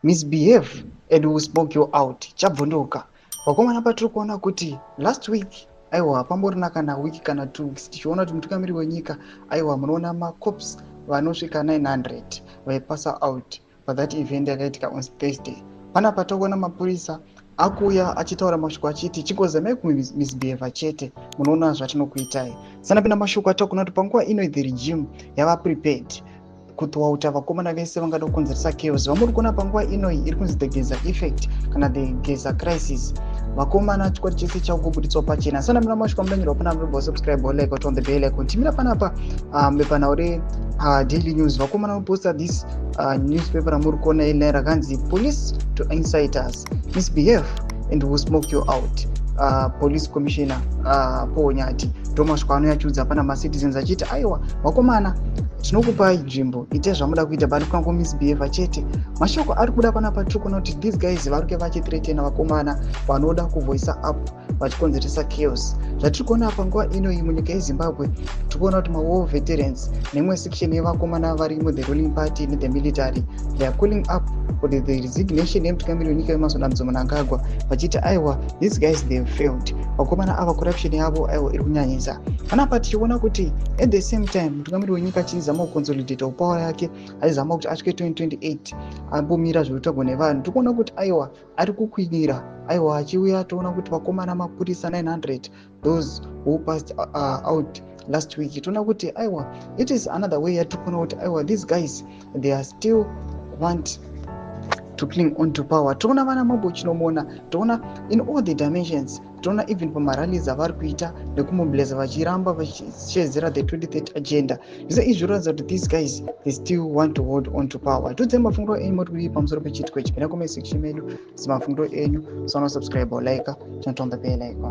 misbehave and will smoke you out. Chabvunduka. Vakomana patiri kuona kuti last week aiwa pamborina kana wiki kana 2 weeks tichiona kuti mutungamiri wenyika aiwa munoona macops vanosvika 900 vaipasa out pathat event yakaitika on Thursday. Panapa tokuona mapurisa akuuya achitaura mashoko achiti chingozamai kumisbehave chete munoona zvatinokuitai. Sanapinda mashoko atakuona kuti panguva ino the regime yava prepared kuthwauta vakomana vese vangada kukonzeresa chaos. Vamuri kuona panguva inoi iri kunzi the Geza effect kana the Geza crisis. Vakomana chikwadi chese chakubuditswa pachena. Sanapinda mashoko amudanyirwa pana muribva subscribe like on the bell icon. Timira panapa bepanhau Daily News. Vakomana vanoposta this newspaper ramuri kuona ine rakanzi police to insiders misbehave and will smoke you out. Police commissioner Paul Nyati ndomashoko anoyachiudza pana macitizens achiti aiwa vakomana tinokupai nzvimbo ite zvamuda kuita bari kwangu misbehave chete. Mashoko ari kuda panapa tiri kuona kuti these guys vari vachithreatena vakomana vanoda kuvoisa up vachikonzeresa chaos. Zvatiri kuona panguva inoi munyika yeZimbabwe tiri kuona kuti mawar veterans nemwe section yevakomana vari the ruling party nethe military they are calling up for the resignation yemutungamiri wenyika yeMazondamdzo Mnangagwa vachiti aiwa these guys they have failed. Vakomana ava corruption yavo aiwa iri kunyanyisa. Panapa tichiona kuti at the same time mutungamiri wenyika achizama kuconsolidate power yake achizama kuti asvike 2028 ambomira zveutagwa nevanhu. Tiri kuona kuti aiwa ari kukwinira aiwa achiuya toona kuti vakomana mapurisa 900 those who passed out last week. Toona kuti aiwa it is another way yatiri kuona kuti aiwa these guys they are still want to cling on to power. Toona vana mambo chinomona toona in all the dimensions. Toona even pamarallies avari kuita nekumobiliza vachiramba vachichezera the 2030 agenda. Zvese izvi zvinoratidza kuti these guys they still want to hold on to power. Tudze mafungiro enyu muri pamusoro pechitiko ichi. Penda comment section medu mafungiro enyu. Subscribe or like, turn on the bell icon.